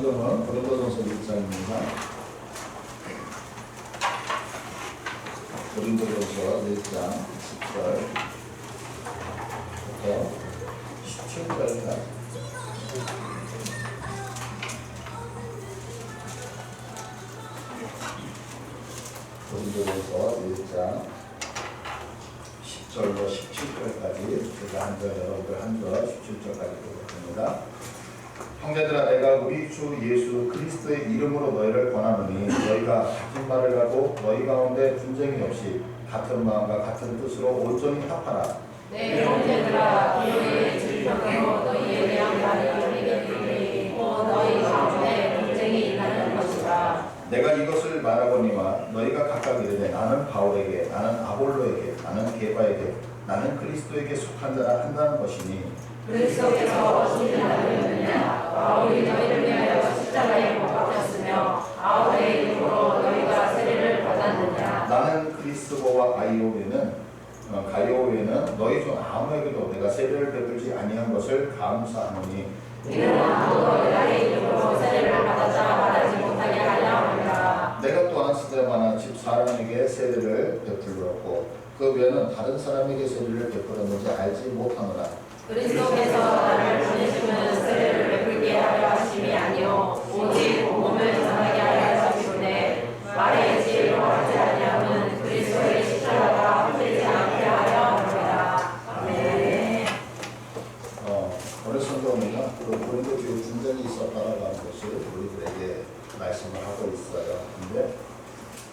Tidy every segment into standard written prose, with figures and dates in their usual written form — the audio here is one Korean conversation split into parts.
성경은 고린도전서 1장입니다. 고린도전서 1장 10절부터 17절까지. 고린도전서 1장 10절로 17절까지 제가 한 절, 여러분들 한 절, 17절까지 보겠습니다. 형제들아, 내가 우리 주 예수 그리스도의 이름으로 너희를 권하노니 너희가 같은 말을 하고 너희 가운데 분쟁이 없이 같은 마음과 같은 뜻으로 온전히 합하라. 내 형제들아, 너희의 질병으로 너희에 대한 말을 우리에게 너희 가운데 분쟁이 있다는 것이다. 내가 이것을 말하거니와 너희가 각각 이르되 나는 바울에게, 나는 아볼로에게, 나는 게바에게, 나는 그리스도에게 속한 자라 한다는 것이니 그리스도께서 어찌 나를 바울이 너희를 위하여 십자가에 못 박혔으며 바울의 이름으로 너희가 세례를 받았느냐. 나는 그리스도와 가이오에는 너희 중 아무에게도 내가 세례를 베풀지 아니한 것을 감사하노니 이는 아무도 나의 이름으로 세례를 받았다 말하지 못하게 하려 함이라. 내가 또한 스데바나 집 사람에게 세례를 베풀었고 그 외에는 다른 사람에게 세례를 베풀었는지 알지 못하노라. 그리스도께서 나를 보내시면 세례를 베풀게 하려 하심이 아니요 오직 복음을 전하게 하려 하심이오되 말의 지혜로 하지 아니하면 그리스도의 십자가가 풀리지 않게 하려 함이라. 아멘. 오늘 성경은 고린도 교회 분쟁이 있었다라고 하는 것을 우리들에게 말씀을 하고 있어요. 근데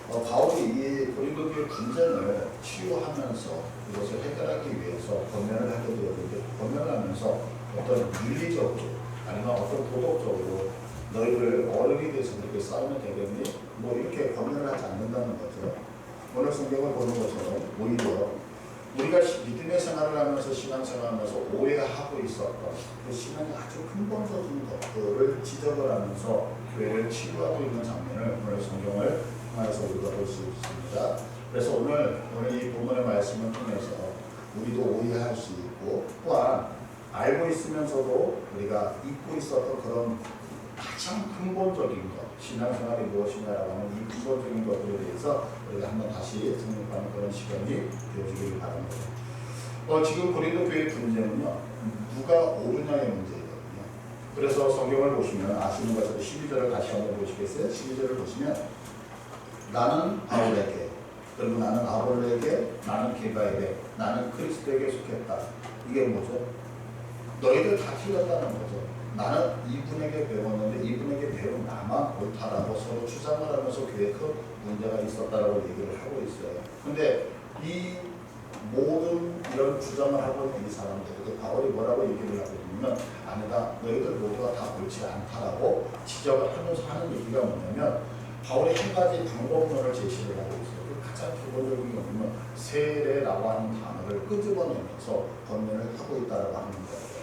바울이 이 고린도 교회 분쟁을 치유하면서 이것을 해결하기 위해서 권면을 하게 되었는데, 권면을 하면서 어떤 윤리적으로 아니면 어떤 도덕적으로 너희들 어른이 돼서 그렇게 싸우면 되겠니? 뭐 이렇게 권면을 하지 않는다는 거죠. 오늘 성경을 보는 것처럼 오히려 우리가 믿음의 생활을 하면서 신앙생활을 하면서 오해하고 있었던 그 신앙의 아주 근본적인 것들을 지적을 하면서 교회를 치유하고 있는 장면을 오늘 성경을 통해서 우리가 볼 수 있습니다. 그래서 오늘 이 본문의 말씀을 통해서 우리도 오해할 수 있고 또한 알고 있으면서도 우리가 잊고 있었던 그런 가장 근본적인 것, 신앙생활이 무엇이냐라고 하는 이 근본적인 것들에 대해서 우리가 한번 다시 생각하는 그런 시간이 되어주길 바랍니다. 지금 고린도 교회 분쟁은요, 누가 옳으냐의 문제거든요. 그래서 성경을 보시면 아시는 것처럼 12절을 다시 한번 보시겠어요? 12절을 보시면 나는 바울에게, 그리고 나는 아볼로에게, 나는 게바에게, 나는 그리스도에게 속했다. 이게 뭐죠? 너희들 다 틀렸다는 거죠. 나는 이분에게 배웠는데 이분에게 배운 나만 옳다라고 서로 주장을 하면서 교회에 큰 문제가 있었다라고 얘기를 하고 있어요. 근데 이 모든 이런 주장을 하고 있는 이 사람들, 바울이 뭐라고 얘기를 하고 있냐면 아니다, 너희들 모두가 다 옳지 않다라고 지적을 하면서 하는 얘기가 뭐냐면 바울이 한 가지 방법론을 제시를 하고 있어요. 가장 기본적인 게 뭐냐면 세례라고 하는 단어를 끄집어내면서 권면을 하고 있다라고 하는 거예요.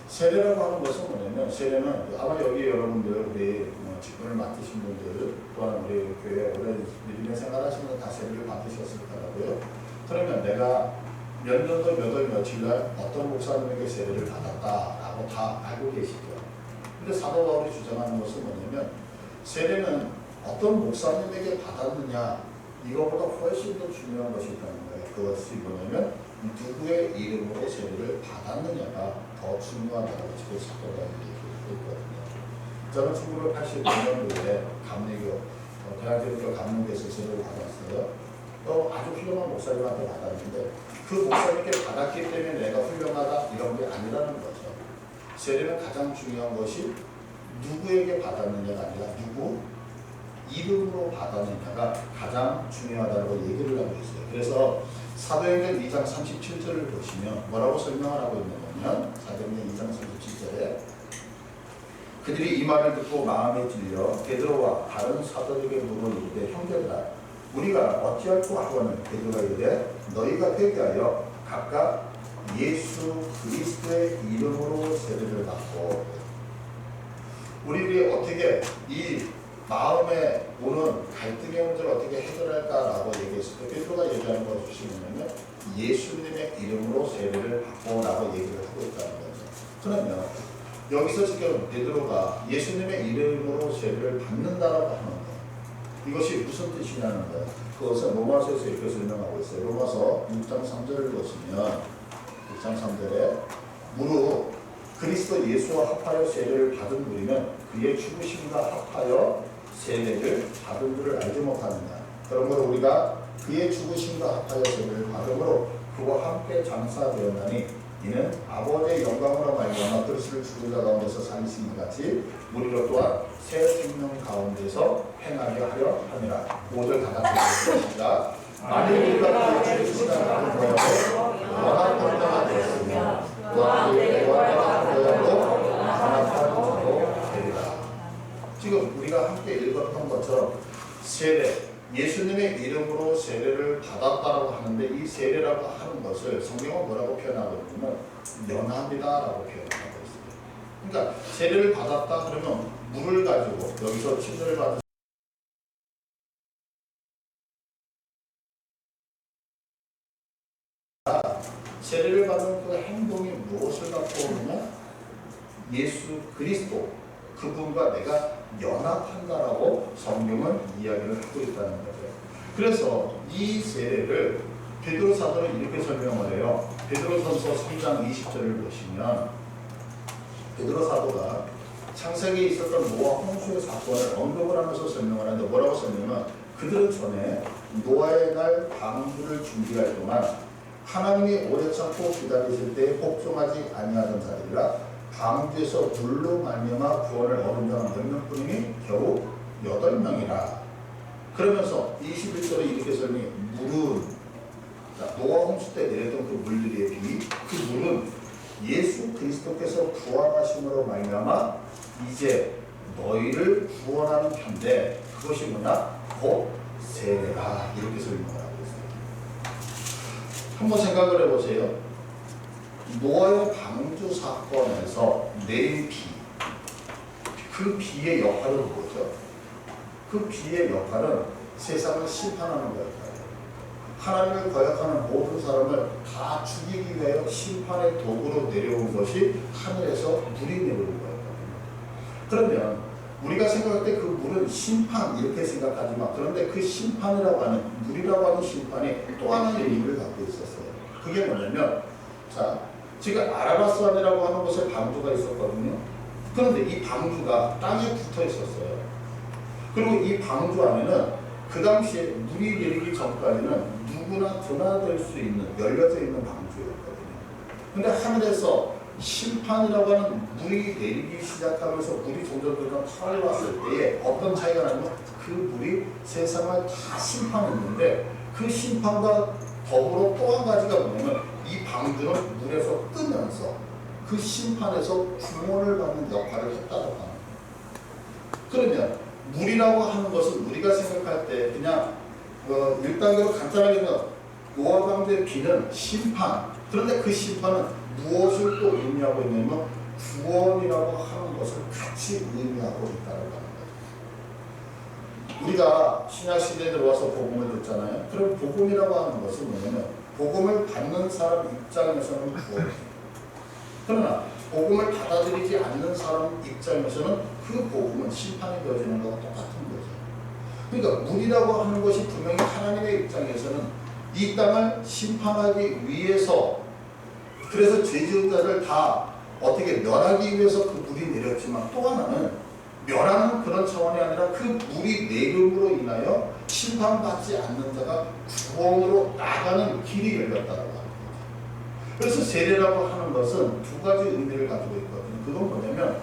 세례라고 하는 것은 뭐냐면, 세례는 아마 여기 여러분들, 우리 직분을 맡으신 분들, 또한 우리 교회 오래 믿음의 생활하시는 분 다 세례를 받으셨을 거라고요. 그러면 내가 몇 년도 몇 월 며칠 날 어떤 목사님에게 세례를 받았다라고 다 알고 계시죠. 근데 사도 바울이 주장하는 것은 뭐냐면, 세례는 어떤 목사님에게 받았느냐, 이거보다 훨씬 더 중요한 것이 있다는 거예요. 그것이 뭐냐면, 누구의 이름으로 세례를 받았느냐가 더 중요하다고 지금 사도가 얘기하고 있거든요. 저는 1985년도에 감리교, 대한제일교 감리교에서 세례를 받았어요. 또 아주 훌륭한 목사님한테 받았는데 그 목사님께 받았기 때문에 내가 훌륭하다 이런 게 아니라는 거죠. 세례는 가장 중요한 것이 누구에게 받았느냐가 아니라 누구 이름으로 받았느냐가 가장 중요하다고 얘기를 하고 있어요. 그래서 사도행전 2장 37절을 보시면 뭐라고 설명을 하고 있냐면, 사도행전 2장 37절에 그들이 이 말을 듣고 마음에 질려 베드로와 다른 사도에게 물어 이르되 형제들아 우리가 어찌할꼬 하거늘. 베드로가 이르되 너희가 회개하여 각각 예수 그리스도의 이름으로 세례를 받고. 우리들이 어떻게 이 마음에 오는 갈등의 문제를 어떻게 해결할까라고 얘기했을 때 베드로가 얘기하는 것이 뭐냐면 예수님의 이름으로 세례를 받고라고 얘기를 하고 있다는 거죠. 그러면 여기서 지금 베드로가 예수님의 이름으로 세례를 받는다라고 하는 것, 이것이 무슨 뜻이냐는 거예요. 그것은 로마서에서 이렇게 설명하고 있어요. 로마서 6장 3절을 보시면 6장 3절에 무릇 그리스도 예수와 합하여 세례를 받은 우리는 그의 죽으심과 합하여 세례를 받은 줄을 알지 못하느냐. 그러므로 우리가 그의 죽으심과 합하여 세례를 받음으로 그와 함께 장사되었나니 이는 아버지의 영광으로 말미암아 그리스도를 죽은 자 가운데서 살리신 것 같이 우리로 또한 새 생명 가운데서 행하게 하려 함이라. 5절 다 같이 읽겠습니다. 만일 우리가 그의 죽으시다 하는 거여도 연합한 자가 되었으며 또한 내와 연합한 자도 연합한 자도 되리라. 지금 우리가 함께 읽었던 것처럼 세례, 예수님의 이름으로 세례를 받았다라고 하는데 이 세례라고 하는 것을 성경은 뭐라고 표현하고 있냐면 연합이다라고 표현하고 있어요. 그러니까 세례를 받았다 그러면 물을 가지고 여기서 침례를 받은 세례를 받는 그 행동이 무엇을 갖고 오느냐? 예수 그리스도 그분과 내가 연합한다라고 성경은 이야기를 하고 있다는 거죠. 그래서 이 세례를 베드로 사도는 이렇게 설명을 해요. 베드로전서 3장 20절을 보시면 베드로 사도가 창세기에 있었던 노아 홍수의 사건을 언급을 하면서 설명을 하는데 뭐라고 설명하면 그들은 전에 노아의 날 방주를 준비할 동안 하나님이 오래 참고 기다리실 때에 복종하지 아니하던 자들이라 방주에서 물로 말미암아 구원을 얻은 자는 몇 명뿐이니 겨우 8명이라. 그러면서 21절에 이렇게 설명해. 물은 노아 홍수 때 내렸던 그 물들의 비, 그 물은 예수 그리스도께서 부활하심으로 말미암아 이제 너희를 구원하는 편인데 그것이 뭐냐? 곧 세례라. 이렇게 설명을 하고 있어요. 한번 생각을 해보세요. 노아의 방주 사건에서 내린 비, 그 비의 역할은 뭐죠? 그 비의 역할은 세상을 심판하는 거예요. 하나님을 거역하는 모든 사람을 다 죽이기 위하여 심판의 도구로 내려온 것이 하늘에서 물이 내려온 거였거든요. 그러면 우리가 생각할 때 그 물은 심판 이렇게 생각하지만 그런데 그 심판이라고 하는 물이라고 하는 심판이 또 하나의 의미를 갖고 있었어요. 그게 뭐냐면 자 지금 아라바스산이라고 하는 곳에 방주가 있었거든요. 그런데 이 방주가 땅에 붙어 있었어요. 그리고 이 방주 안에는 그 당시에 물이 내리기 전까지는 누구나 드나들 수 있는 열려져 있는 방주였거든요. 근데 하늘에서 심판이라고 하는 물이 내리기 시작하면서 물이 점점 차올랐을 때에 어떤 차이가 나냐면 그 물이 세상을 다 심판했는데 그 심판과 더불어 또 한 가지가 뭐냐면 이 방주는 물에서 뜨면서 그 심판에서 구원을 받는 역할을 했다고 합니다. 그러면 물이라고 하는 것은 우리가 생각할 때 그냥 1단계로 간단하게 노아 방주의 비는 심판, 그런데 그 심판은 무엇을 또 의미하고 있냐면 구원이라고 하는 것을 같이 의미하고 있다는 겁니다. 우리가 신약시대에 들어와서 복음을 듣잖아요. 그럼 복음이라고 하는 것은 뭐냐면 복음을 받는 사람 입장에서는 구원입니다. 그러나 복음을 받아들이지 않는 사람 입장에서는 그 복음은 심판이 되어지는 것과 똑같은 거죠. 그러니까 물이라고 하는 것이 분명히 하나님의 입장에서는 이 땅을 심판하기 위해서, 그래서 죄 지은 자를 다 어떻게 멸하기 위해서 그 물이 내렸지만 또 하나는 멸하는 그런 차원이 아니라 그 물이 내림으로 인하여 심판받지 않는 자가 구원으로 나가는 길이 열렸다고 합니다. 그래서 세례라고 하는 것은 두 가지 의미를 가지고 있거든요. 그건 뭐냐면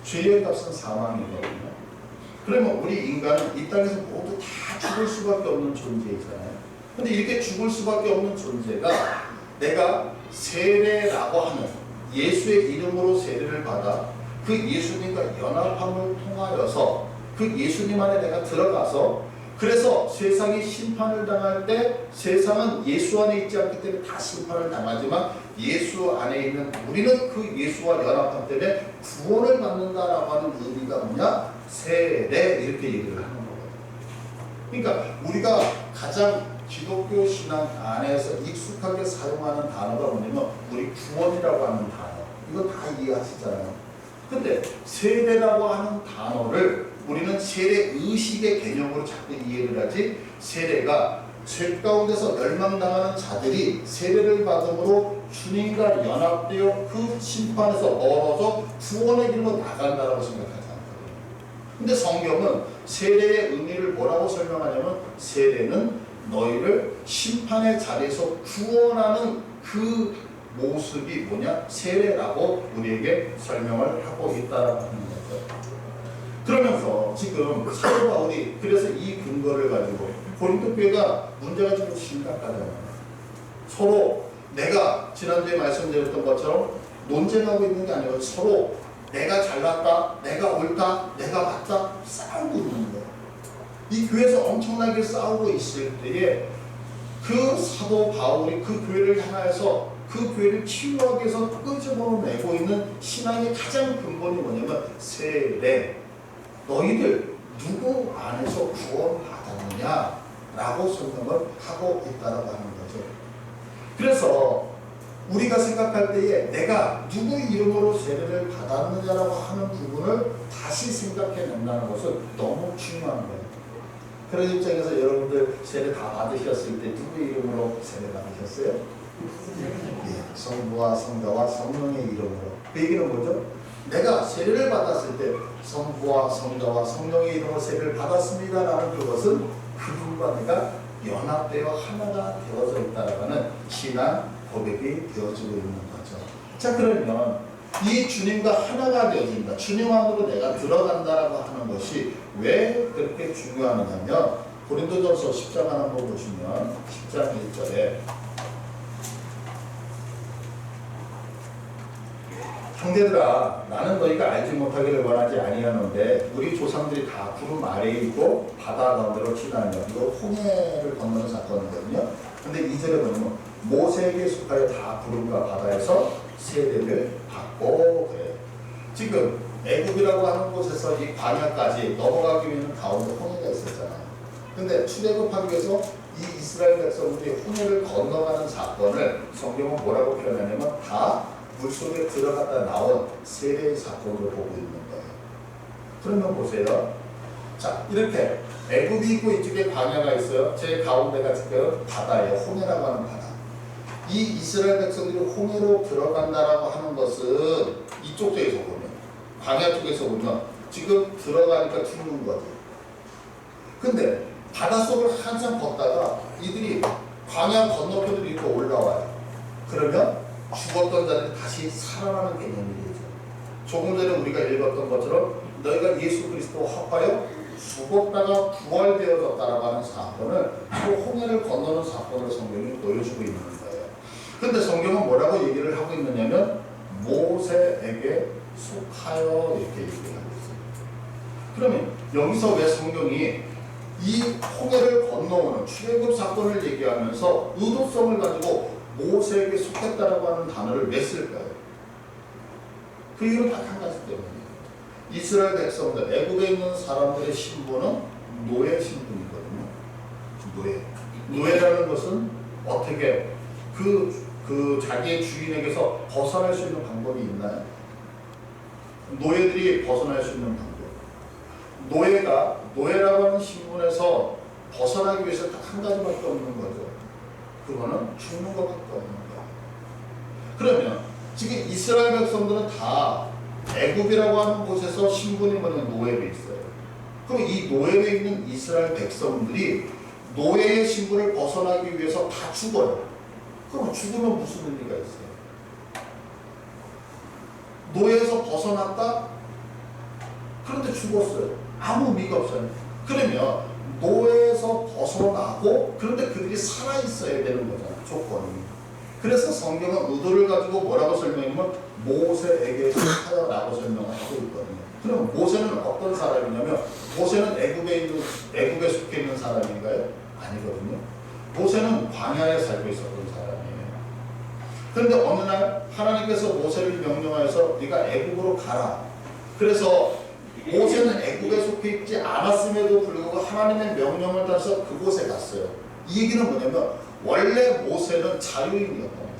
죄의 값은 사망이거든요. 그러면 우리 인간은 이 땅에서 모두 다 죽을 수밖에 없는 존재이잖아요. 근데 이렇게 죽을 수밖에 없는 존재가 내가 세례라고 하는 예수의 이름으로 세례를 받아 그 예수님과 연합함을 통하여서 그 예수님 안에 내가 들어가서, 그래서 세상이 심판을 당할 때 세상은 예수 안에 있지 않기 때문에 다 심판을 당하지만 예수 안에 있는 우리는 그 예수와 연합함 때문에 구원을 받는다라고 하는 의미가 뭐냐? 세례, 이렇게 얘기를 하는 거거든요. 그러니까 우리가 가장 기독교 신앙 안에서 익숙하게 사용하는 단어가 뭐냐면 우리 구원이라고 하는 단어, 이거 다 이해하시잖아요. 근데 세례라고 하는 단어를 우리는 세례 의식의 개념으로 자꾸 이해를 하지, 세례가 죄 가운데서 멸망당하는 자들이 세례를 받음으로 주님과 연합되어 그 심판에서 멀어져 구원의 길로 나간다라고 생각하지 않거든요. 근데 성경은 세례의 의미를 뭐라고 설명하냐면, 세례는 너희를 심판의 자리에서 구원하는 그 모습이 뭐냐? 세례라고 우리에게 설명을 하고 있다라는 거죠. 그러면서 지금 사도 바울이 그래서 이 근거를 가지고 고린도 교회가 문제가 좀 심각하잖아요. 서로 내가 지난주에 말씀드렸던 것처럼 논쟁하고 있는 게 아니고 서로 내가 잘났다, 내가 옳다, 내가 맞다 싸우고 있는 거예요. 이 교회에서 엄청나게 싸우고 있을 때에 그 사도 바울이 그 교회를 향하여서 그 교회를 치유하기 위해서 끄집어내고 있는 신앙의 가장 근본이 뭐냐면 세례. 너희들 누구 안에서 구원받았느냐라고 설명을 하고 있다라고 하는 거죠. 그래서 우리가 생각할 때에 내가 누구 이름으로 세례를 받았느냐라고 하는 부분을 다시 생각해낸다는 것은 너무 중요한 거예요. 그런 입장에서 여러분들 세례 다 받으셨을 때 누구 이름으로 세례 받으셨어요? 예, 성부와 성자와 성령의 이름으로. 그 얘기는 뭐죠? 내가 세례를 받았을 때 성부와 성자와 성령의 이름으로 세례를 받았습니다라는 그것은 그분과 내가 연합되어 하나가 되어져 있다라는 신앙 고백이 되어지고 있는 거죠. 자, 그러면 이 주님과 하나가 되어진다, 주님 안으로 내가 들어간다라고 하는 것이 왜 그렇게 중요하냐면, 고린도전서 10장 한번 보시면 10장 1절에 형제들아, 나는 너희가 알지 못하기를 원하지 아니하는데 우리 조상들이 다 구름 아래에 있고 바다 가운데로 지나며, 이거 홍해를 건너는 사건이거든요. 근데 2절에 보면 모세에게 속하여 다 구름과 바다에서 세례를 받고 그래요. 지금 애굽이라고 하는 곳에서 이 광야까지 넘어가기 위해서는 가운데 홍해가 있었잖아요. 근데 출애굽하기 위해서 이 이스라엘 백성들이 홍해를 건너가는 사건을 성경은 뭐라고 표현하냐면 다 물속에 들어갔다 나온 세례의 사건으로 보고 있는 거예요. 그러면 보세요. 자, 이렇게 애굽이 있고 이쪽에 광야가 있어요. 제 가운데가 지금 바다예요. 홍해라고 하는 바다. 이 이스라엘 백성들이 홍해로 들어간다라고 하는 것은 이쪽 쪽에서 보면, 광야 쪽에서 보면 지금 들어가니까 죽는 거죠. 근데 바닷속을 한참 걷다가 이들이 광야 건너편으로 이렇게 올라와요. 그러면 죽었던 자들이 다시 살아나는 개념이 되죠. 조금 전에 우리가 읽었던 것처럼 너희가 예수 그리스도와 합하여 죽었다가 부활되어졌다라고 하는 사건을 또 홍해를 건너는 사건을 성경이 보여주고 있는 거예요. 근데 성경은 뭐라고 얘기를 하고 있느냐면 모세에게 속하여 이렇게 얘기하고 있어요. 그러면 여기서 왜 성경이 이 홍해를 건너오는 출애굽 사건을 얘기하면서 의도성을 가지고 모세에게 속했다라고 하는 단어를 왜 쓸까요? 그 이유는 딱 한 가지 때문이에요. 이스라엘 백성들, 애굽에 있는 사람들의 신분은 노예 신분이거든요. 노예라는 것은 어떻게 그 자기의 주인에게서 벗어날 수 있는 방법이 있나요? 노예들이 벗어날 수 있는 방법. 노예라고 하는 신분에서 벗어나기 위해서 딱 한 가지밖에 없는 거죠. 그거는 죽는 것밖에 없는 거예요. 그러면 지금 이스라엘 백성들은 다 애굽이라고 하는 곳에서 신분이 뭐냐면 노예로 있어요. 그럼 이 노예에 있는 이스라엘 백성들이 노예의 신분을 벗어나기 위해서 다 죽어요. 그럼 죽으면 무슨 의미가 있어요? 노예에서 벗어났다? 그런데 죽었어요. 아무 의미가 없어요. 그러면 노예에서 벗어나고 그런데 그들이 살아있어야 되는 거잖아요. 조건이. 그래서 성경은 의도를 가지고 뭐라고 설명하면 모세에게 속하여라고 설명을 하고 있거든요. 그럼 모세는 어떤 사람이냐면 모세는 애굽에 속해 있는 사람인가요? 아니거든요. 모세는 광야에 살고 있었던 사람이에요. 그런데 어느 날 하나님께서 모세를 명령하여서 네가 애굽으로 가라. 그래서 모세는 애굽에 속해 있지 않았음에도 불구하고 하나님의 명령을 따라서 그곳에 갔어요. 이 얘기는 뭐냐면 원래 모세는 자유인이었던 거예요.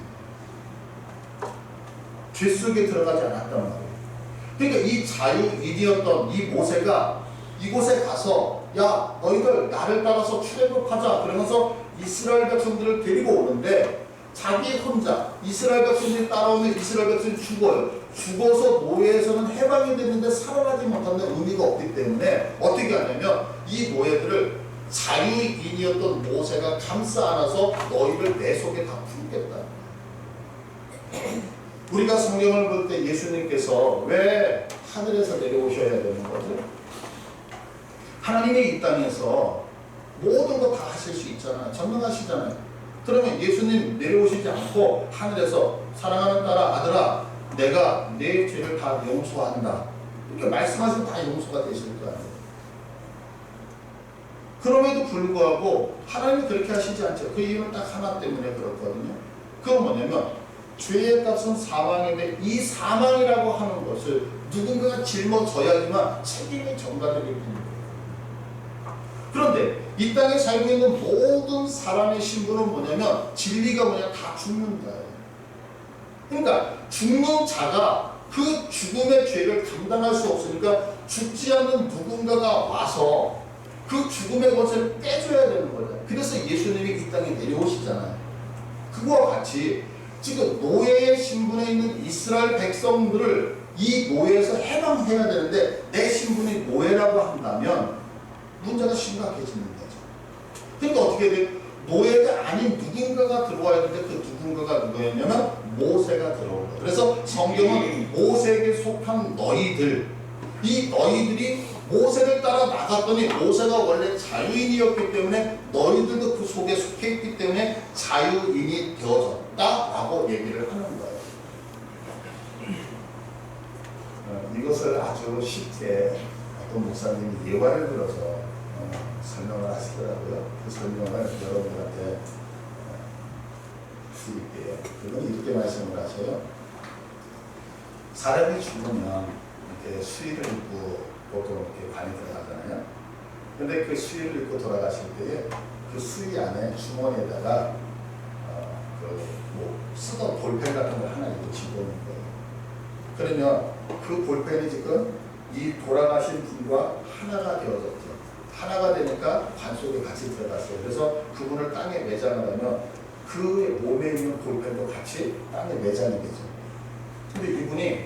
죄 속에 들어가지 않았단 말이에요. 그러니까 이 자유인이었던 이 모세가 이곳에 가서 야 너희들 나를 따라서 출애굽하자 그러면서 이스라엘 백성들을 데리고 오는데 자기 혼자 이스라엘 백성들이 따라오면 이스라엘 백성이 죽어요. 죽어서 노예에서는 해방이 됐는데 살아나지 못하는 의미가 없기 때문에 어떻게 하냐면 이 노예들을 자유인이었던 모세가 감싸 안아서 너희를 내 속에 다 품겠다. 우리가 성경을 볼 때 예수님께서 왜 하늘에서 내려오셔야 되는 거죠? 하나님이 이 땅에서 모든 거 다 하실 수 있잖아요. 전능하시잖아요. 그러면 예수님 내려오시지 않고 하늘에서 사랑하는 딸아 아들아 내가 내 죄를 다 용서한다. 이렇게 말씀하시면 다 용서가 되실 거 아니에요. 그럼에도 불구하고 하나님이 그렇게 하시지 않죠. 그 이유는 딱 하나 때문에 그렇거든요. 그건 뭐냐면 죄의 값은 사망인데 이 사망이라고 하는 것을 누군가가 짊어져야지만 책임이 전가되게 됩니다. 그런데 이 땅에 살고 있는 모든 사람의 신분은 뭐냐면 진리가 뭐냐 다 죽는다. 그러니까 죽는 자가 그 죽음의 죄를 감당할 수 없으니까 죽지 않는 누군가가 와서 그 죽음의 것을 빼줘야 되는 거죠. 그래서 예수님이 이 땅에 내려오시잖아요. 그거와 같이 지금 노예의 신분에 있는 이스라엘 백성들을 이 노예에서 해방해야 되는데 내 신분이 노예라고 한다면 문제가 심각해지는 거죠. 그러니까 어떻게 돼요? 노예가 아닌 누군가가 들어와야 되는데 그 누군가가 누구였냐면 모세가 들어온 거예요. 그래서 성경은 모세에게 속한 너희들, 이 너희들이 모세를 따라 나갔더니 모세가 원래 자유인이었기 때문에 너희들도 그 속에 속해 있기 때문에 자유인이 되어졌다라고 얘기를 하는 거예요. 이것을 아주 쉽게 어떤 목사님이 예화를 들어서 설명을 하시더라고요. 그 설명을 여러분들한테 드릴게요. 그건 이렇게 말씀을 하셔요. 사람이 죽으면 이렇게 수의를 입고 보통 이렇게 관이 들어가잖아요. 근데 그 수의를 입고 돌아가실 때에 그 수의 안에 주머니에다가 뭐 쓰던 볼펜 같은 걸 하나 이렇게 집어넣는 거예요. 그러면 그 볼펜이 지금 이 돌아가신 분과 하나가 되어졌죠. 하나가 되니까 관 속에 같이 들어갔어요. 그래서 그분을 땅에 매장을 하면 그 몸에 있는 볼펜도 같이 땅에 매장이 되죠. 근데 이분이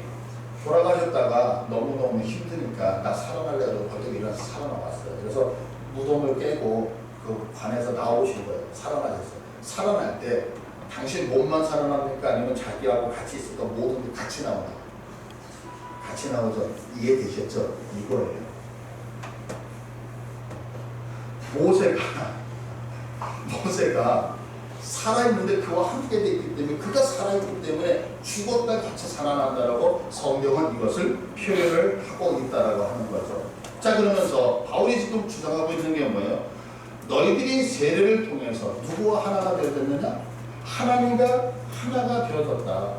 돌아가셨다가 너무너무 힘드니까 나 살아나려고 벌떡 일어나서 살아나왔어요. 그래서 무덤을 깨고 그 관에서 나오신 거예요. 살아나셨어요. 살아날 때 당신 몸만 살아납니까? 아니면 자기하고 같이 있었던 모든 게 같이 나오나요? 같이 나오죠. 이해되셨죠? 이거예요. 모세가 살아있는데 그와 함께 되기 때문에 그가 살아있기 때문에 죽었다 같이 살아난다라고 성경은 이것을 표현을 하고 있다라고 하는 거죠. 자, 그러면서 바울이 지금 주장하고 있는 게 뭐예요? 너희들이 세례를 통해서 누구와 하나가 되었느냐? 하나님과 하나가 되어졌다.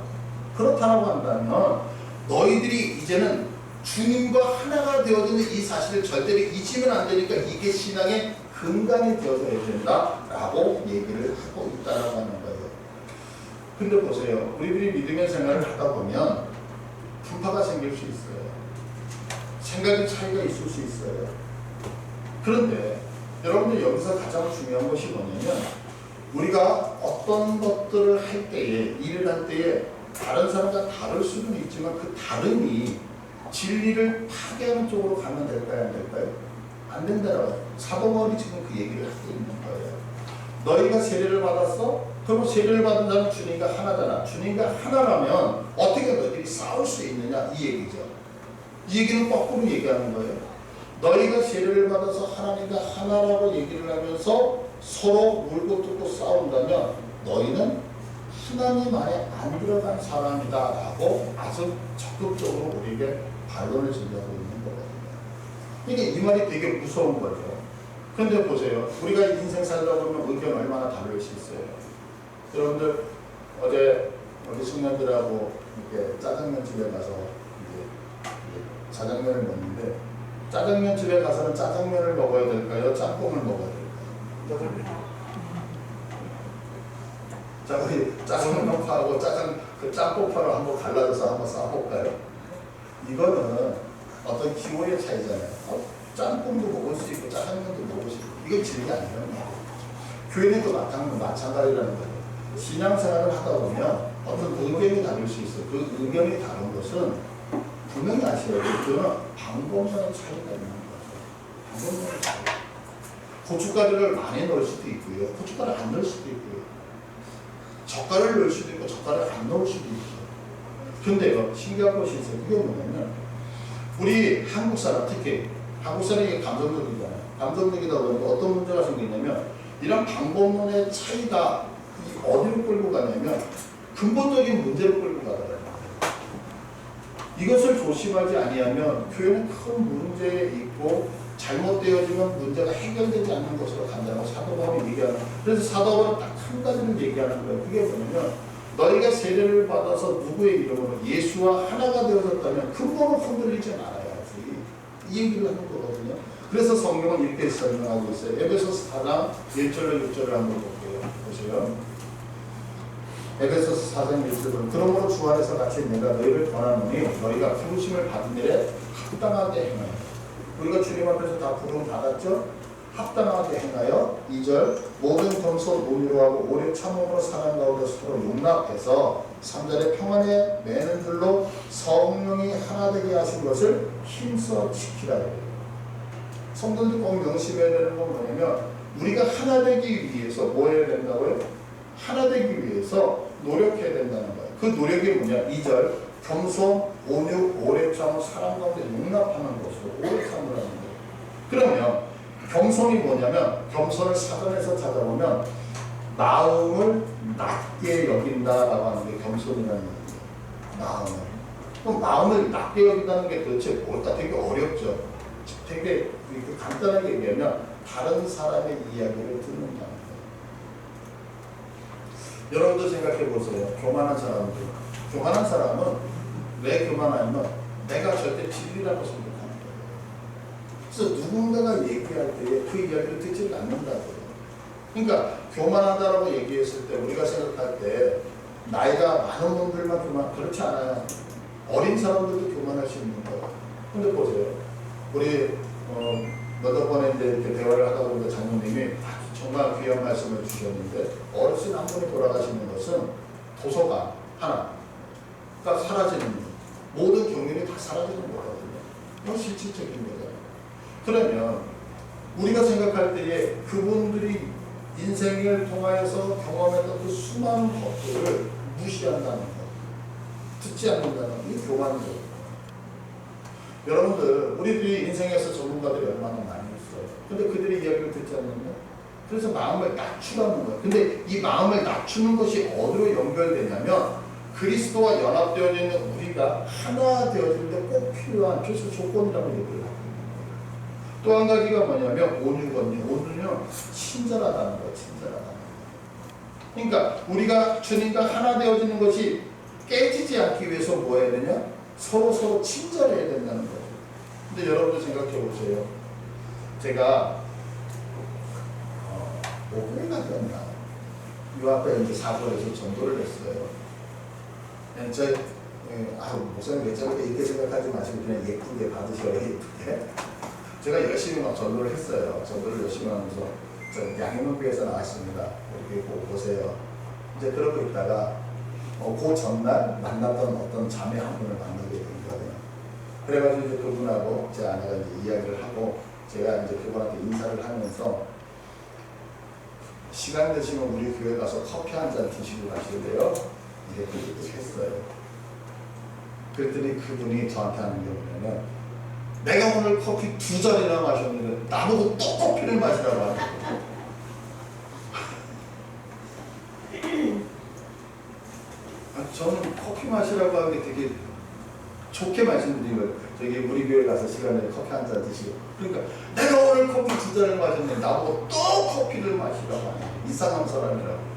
그렇다고 한다면 너희들이 이제는 주님과 하나가 되어지는 이 사실을 절대로 잊으면 안 되니까 이게 신앙의 근간이 되어져야 된다라고 얘기를 하고 있다라고 하는 거예요. 근데 보세요. 우리들이 믿음의 생활을 하다 보면 분파가 생길 수 있어요. 생각의 차이가 있을 수 있어요. 그런데 여러분들 여기서 가장 중요한 것이 뭐냐면 우리가 어떤 것들을 할 때에 일을 할 때에 다른 사람과 다를 수는 있지만 그 다름이 진리를 파괴하는 쪽으로 가면 될까요? 안 될까요? 안 된다라고. 사도 바울이 지금 그 얘기를 하고 있는 거예요. 너희가 세례를 받았어? 그럼 세례를 받은 자는 주님과 하나잖아. 주님과 하나라면 어떻게 너희들이 싸울 수 있느냐? 이 얘기죠. 이 얘기는 거꾸로 얘기하는 거예요. 너희가 세례를 받아서 하나님과 하나라고 얘기를 하면서 서로 물고 뜯고 싸운다면 너희는 하나님 안에 안 들어간 사람이다라고 아주 적극적으로 우리에게 반론을 제기하고 있는 거거든요. 이게 이 말이 되게 무서운 거죠. 그런데 보세요. 우리가 인생 살다 보면 의견 얼마나 다를 수 있어요. 여러분들 어제 우리 청년들하고 이렇게 짜장면 집에 가서 이제 짜장면을 먹는데 짜장면 집에 가서는 짜장면을 먹어야 될까요? 짬뽕을 먹어야 될까요? 자, 우리 짜장면파하고 그 짬뽕파를 한번 갈라져서 한번 싸볼까요? 이거는 어떤 기호의 차이잖아요. 짬뽕도 먹을 수 있고 짜장면도 먹을 수 있고 이건 진리가 아니에요. 교회는 마찬가지라는 거예요. 신앙생활을 하다 보면 어떤 의견이 다를 수 있어요. 그 의견이 다른 것은 분명히 아셔야 돼요. 그거는 방법론의 차이가 있는 거죠. 방법론의 차이. 고춧가루를 많이 넣을 수도 있고요. 고춧가루 안 넣을 수도 있고요. 젓갈을 넣을 수도 있고 젓갈을 안 넣을 수도 있어요. 근데요, 신기한 것이 있어요. 그게 뭐냐면 우리 한국 사람, 특히 한국 사람이 감정적이잖아요. 감정적이다 보니까 어떤 문제가 생기냐면 이런 방법론의 차이가 어디로 끌고 가냐면 근본적인 문제로 끌고 가더라고요. 이것을 조심하지 아니하면 교회는 큰 문제에 있고 잘못되어지면 문제가 해결되지 않는 것으로 간다고 사도바울이 얘기하는. 그래서 사도바울은 딱 한 가지를 얘기하는 거예요. 그게 뭐냐면 너희가 세례를 받아서 누구의 이름으로 예수와 하나가 되어졌다면 근본을 흔들리지 말아야지. 이 얘기를 하는 거거든요. 그래서 성경은 이렇게 설명하고 있어요. 에베소서 4장 1절로 6절을 한번 볼게요. 보세요. 에베소서 4장 1절은 그러므로 주 안에서 같이 내가 너희를 권하노니 너희가 부르심을 받은 일에 합당하게 행하여. 우리가 주님 앞에서 다 부름 받았죠? 합당하게 행하여 2절 모든 검소 논의로 하고 오래 참음으로 사랑 가운데 서로 용납해서 3절에 평안에 매는 줄로 성령이 하나 되게 하신 것을 힘써 지키라. 성도들이 꼭 명심해야 되는 건 뭐냐면 우리가 하나 되기 위해서 뭐 해야 된다고요? 하나 되기 위해서 노력해야 된다는 거예요. 그 노력이 뭐냐? 2절 겸손, 온유, 오래 참고 사랑 가운데 용납하는 것으로 오래 참으라는 거예요. 그러면 겸손이 뭐냐면 겸손을 사전에서 찾아보면 마음을 낮게 여긴다라고 하는 게 겸손이라는 거예요. 마음을. 그럼 마음을 낮게 여긴다는 게 도대체 뭘까? 되게 어렵죠. 되게 간단하게 얘기하면 다른 사람의 이야기를 듣는다는 거예요. 여러분도 생각해 보세요. 교만한 사람들. 교만한 사람은 왜 교만하냐면 내가 절대 진리라고 생각합니다. 그래서 누군가가 얘기할 때 그 이야기를 듣지 않는다고요. 그러니까 교만하다라고 얘기했을 때 우리가 생각할 때 나이가 많은 분들만 교만, 그렇지 않아요. 어린 사람들도 교만할 수 있는 거예요. 근데 보세요. 우리 몇 번에 이제 이렇게 대화를 하다 보니까 장로님이 정말 귀한 말씀을 주셨는데 어르신 한 분이 돌아가시는 것은 도서관 하나가 사라지는 거예요. 모든 경륜이 다 사라지는 거거든요. 이건 실질적인 거예요. 그러면 우리가 생각할 때에 그분들이 인생을 통하여서 경험했던 그 수많은 것들을 무시한다는 것, 듣지 않는다는 이 교만이죠. 여러분들, 우리들이 인생에서 전문가들이 얼마나 많이 있어요. 근데 그들의 이야기를 듣지 않는다. 그래서 마음을 낮추라는 거예요. 근데 이 마음을 낮추는 것이 어디로 연결되냐면 그리스도와 연합되어 있는 우리가 하나 되어지는데 꼭 필요한 필수 조건이라고 얘기를 합니다. 또 한 가지가 뭐냐면 온유거든요. 온유는 친절하다는 거예요. 친절하다는 거예요. 그러니까 우리가 주님과 하나 되어지는 것이 깨지지 않기 위해서 뭐 해야 되냐? 서로 친절해야 된다는 거예요. 근데 여러분들 생각해 보세요. 제가 5분이 가졌나? 요 앞에 이제 사고에서 전도를 했어요. 목사님 외적으로 이렇게 생각하지 마시고 그냥 예쁘게 받으셔야 예쁘게. 제가 열심히 막 전도를 했어요. 전도를 열심히 하면서 저 양해문교에서 나왔습니다. 이렇게 보세요. 이제 그러고 있다가 그 전날 만났던 어떤 자매 한 분을 만나게 된 거예요. 그래가지고 이제 그분하고 제 아내가 이제 이야기를 하고 제가 이제 그분한테 인사를 하면서 시간 되시면 우리 교회 가서 커피 한 잔 드시고 가실래요? 이렇게 했어요. 그랬더니 그분이 저한테 하는 게 뭐냐면 내가 오늘 커피 2잔이나 마셨는데 나보고 또 커피를 마시라고 하는 거예요. 저는 커피 마시라고 하는 게 되게 좋게 말씀드린 거예요. 저기 우리 교회 가서 시간에 커피 한 잔 드시고 그러니까 내가 오늘 커피 2잔을 마셨는데 나보고 또 커피를 마시라고 하는 거예요. 이상한 사람이라고.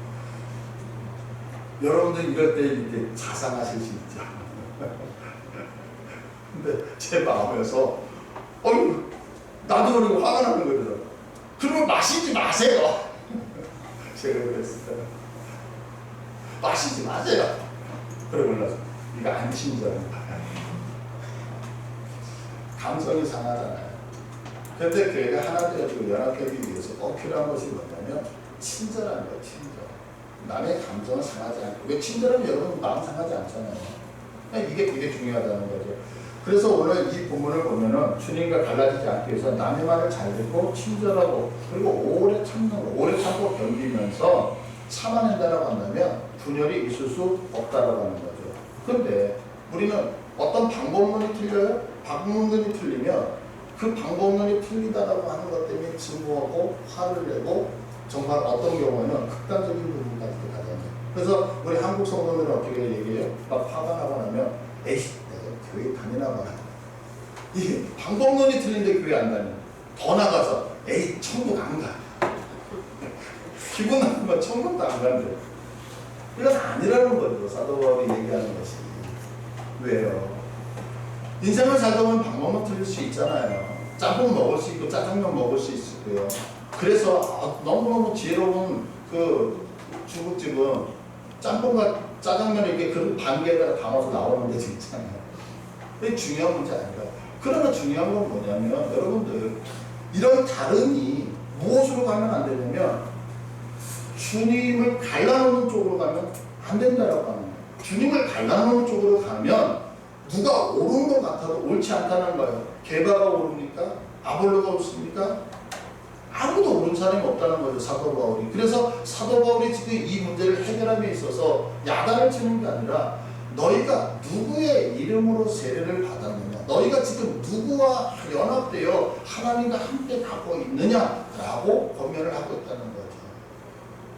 여러분들 이럴 때 이렇게 자상하실 수 있죠. 근데 제 마음에서 나도 모르게 화가 나는 거예요. 그러면 마시지 마세요. 제가 그랬어요. 마시지 마세요. 그러고 나서 이거 안 친절한 거야. 감성이 상하잖아요. 그런데 교회가 하나 되어지고 연합되기 위해서 꼭 필요한 것이 뭐냐면 친절한 거예요. 친절. 남의 감정을 상하지 않고. 왜 친절하면 여러분 마음 상하지 않잖아요. 이게 중요하다는 거죠. 그래서 오늘 이 본문을 보면은 주님과 갈라지지 않기 위해서 남의 말을 잘 듣고 친절하고 그리고 오래 참는 거, 오래 참고 견디면서 참아낸다라고 한다면 분열이 있을 수 없다라고 하는 거죠. 그런데 우리는 어떤 방법론이 틀려요? 방법론이 틀리면 그 방법론이 틀리다라고 하는 것 때문에 증오하고 화를 내고 정말 어떤 경우에는 극단적인 부분까지도 가잖아요. 그래서 우리 한국 성도들은 어떻게 얘기해요? 막 화가 나고 나면 에이씨 내가 교회 다니나 봐라. 이 방법론이 틀린데 교회 안 다녀. 더 나가서 에이 천국 안 가. 기분 나쁘면 천국도 안 간대. 이건 아니라는 거죠. 사도 바울이 얘기하는 것이. 왜요? 인생을 살다 보면 방법만 틀릴 수 있잖아요. 짬뽕 먹을 수 있고 짜장면 먹을 수 있고요. 그래서 너무너무 지혜로운 그 중국집은 짬뽕과 짜장면을 이렇게 그릇 반 개에다가 담아서 나오는 데 있잖아요. 그게 중요한 문제 아닌가요? 그러나 중요한 건 뭐냐면 여러분들 이런 다름이 무엇으로 가면 안 되냐면 주님을 갈라놓는 쪽으로 가면 안 된다라고 하는 거예요. 주님을 갈라놓는 쪽으로 가면 누가 옳은 것 같아도 옳지 않다는 거예요. 게바가 옳습니까? 아볼로가 옳습니까? 아무도 옳은 사람이 없다는 거죠. 사도 바울이. 그래서 사도 바울이 지금 이 문제를 해결함에 있어서 야단을 치는 게 아니라 너희가 누구의 이름으로 세례를 받았느냐, 너희가 지금 누구와 연합되어 하나님과 함께 가고 있느냐라고 권면을 하고 있다는 거죠.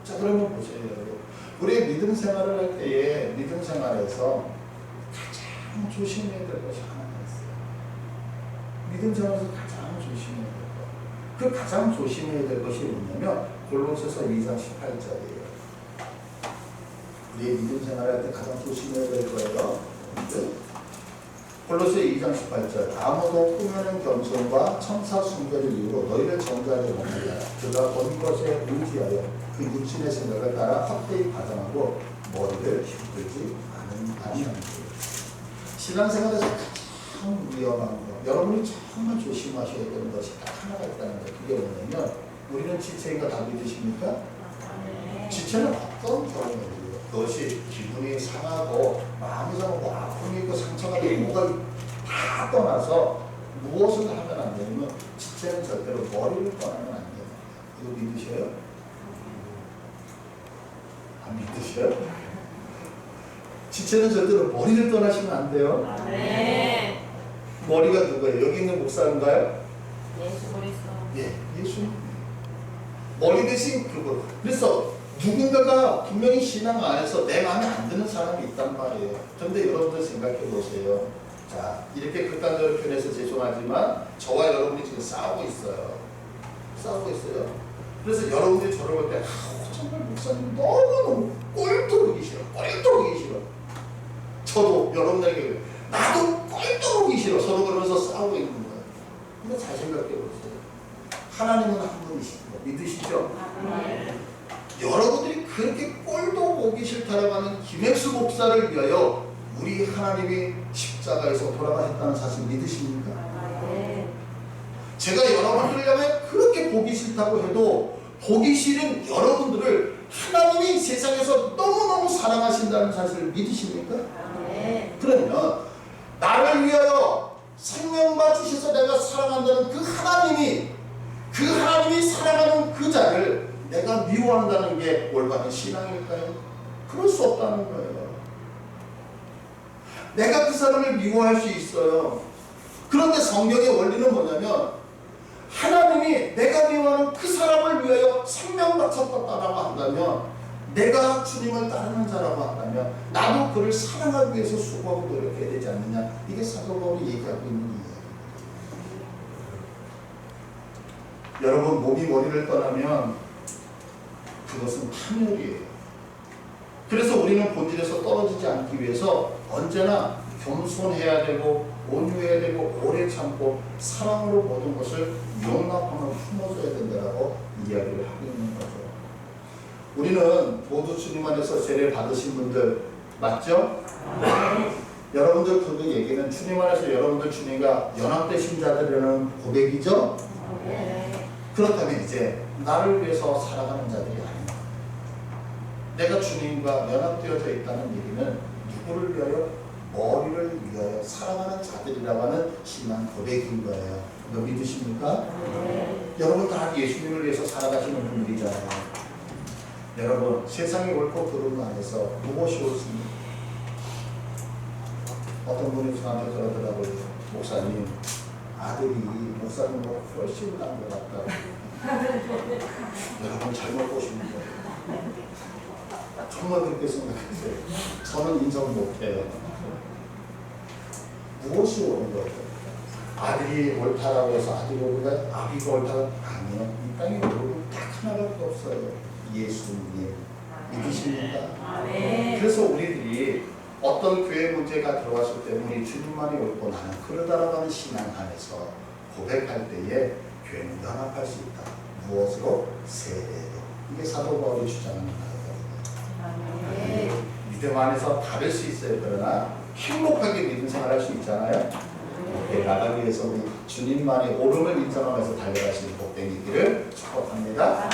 자, 그러면 보세요, 여러분. 우리의 믿음 생활을 할 때에 믿음 생활에서 가장 조심해야 될 것이 하나가 있어요. 믿음 생활에서 가장 조심해야 될 것. 그 가장 조심해야 될 것이 뭐냐면 골로새서 2장 18절이에요. 우리의 믿음 생활할 때 가장 조심해야 될 거예요. 골로새 2장 18절. 아무도 꾸며낸 겸손과 천사 숭배를 이유로 너희를 정죄하지 못하라. 그가 본 것에 의지하여 그 육신의 생각을 따라 헛되이 가장하고 머리를 휘둘지 않는 거예요. 신앙생활에서 가장 위험한 거, 여러분이 정말 조심하셔야 되는 것이 딱 하나가 있다는 거예요. 그게 뭐냐면 우리는 지체인가 다 믿으십니까? 지체는 어떤 경우에요? 그것이 기분이 상하고 마음이 상하고 아픔이 있고 상처가 되고 뭐가 다 떠나서 무엇을 하면 안 되냐면 지체는 절대로 머리를 떠나면 안 돼요. 이거 믿으셔요? 안 믿으셔요? 지체는 절대로 머리를 떠나시면 안 돼요. 네. 머리가 누구예요? 여기 있는 목사인가요? 예수 그리스도. 예, 예수님. 머리 대신 그거. 그래서 누군가가 분명히 신앙 안에서 내 마음에 안 드는 사람이 있단 말이에요. 그런데 여러분들 생각해 보세요. 자, 이렇게 극단적으로 표현해서 죄송하지만 저와 여러분이 지금 싸우고 있어요. 싸우고 있어요. 그래서 여러분들이 저를 볼 때 정말 목사님 너무너무 꼴도 보기 싫어. 꼴도 보기 싫어. 저도 여러분들에게 나도 꼴도 보기 싫어. 서로 그러면서 싸우고 있는 거예요. 근데 잘 생각해 보세요. 하나님은 한 분이시죠. 믿으시죠? 여러분들이 그렇게 꼴도 보기 싫다라고 하는 김ек수 목사를 위하여 우리 하나님이 십자가에서 돌아가셨다는 사실 믿으십니까? 제가 여러분들을 향해 그렇게 보기 싫다고 해도 보기 싫은 여러분들을 하나님이 세상에서 너무너무 사랑하신다는 사실을 믿으십니까? 그러면 나를 위하여 생명 바치셔서 내가 사랑한다는 그 하나님이 사랑하는 그 자를 내가 미워한다는 게 올바른 신앙일까요? 그럴 수 없다는 거예요. 내가 그 사람을 미워할 수 있어요. 그런데 성경의 원리는 뭐냐면 하나님이 내가 미워하는 그 사람을 위하여 생명 바쳤다라고 한다면 내가 주님을 따르는 자라고 한다면 나도 그를 사랑하기 위해서 수고하고 노력해야 되지 않느냐. 이게 사도 바울이 얘기하고 있는 이야기입니다. 여러분 몸이 머리를 떠나면 그것은 파멸이에요. 그래서 우리는 본질에서 떨어지지 않기 위해서 언제나 겸손해야 되고 온유해야 되고 오래 참고 사랑으로 모든 것을 용납하며 품어줘야 된다고 이야기를 하고 있는 거죠. 우리는 모두 주님 안에서 세례 받으신 분들 맞죠? 여러분들 그 얘기는 주님 안에서 여러분들 주님과 연합되신 자들이라는 고백이죠? 그렇다면 이제 나를 위해서 살아가는 자들이 아닙니다. 내가 주님과 연합되어져 있다는 얘기는 누구를 위하여? 머리를 위하여 살아가는 자들이라고 하는 신앙 고백인 거예요. 너 믿으십니까? 여러분 다 예수님을 위해서 살아가시는 분들이잖아요. 여러분 세상의 옳고 그름 안에서 무엇이 옳습니까? 어떤 분이 저한테 그러더라고요. 목사님, 아들이 목사님보다 훨씬 나은 것 같다고. 여러분 잘못 보시는 거예요. 정말 그렇게 생각했어요. 저는 인정 못해요. 무엇이 옳은 거예요? 아들이 옳다라고 해서 아들이 옳다, 아비가 옳다? 아니요. 이 땅에 옳은 딱 하나밖에 없어요. 예수님. 믿으십니까? 그래서 우리들이 어떤 교회 문제가 들어왔을 때 우리 주님만이 옳고 나는 그러다라고 하는 신앙 안에서 고백할 때에 교회는 연합할 수 있다. 무엇으로? 세례로. 이게 사도 바울이 주장하는 거예요. 믿음 안에서 다를 수 있어요. 그러나 행복하게 믿음 생활할 수 있잖아요. 나가기 위해서 우리 주님만의 옳음을 인정하면서 달려가시는 복된 있기를 축복합니다.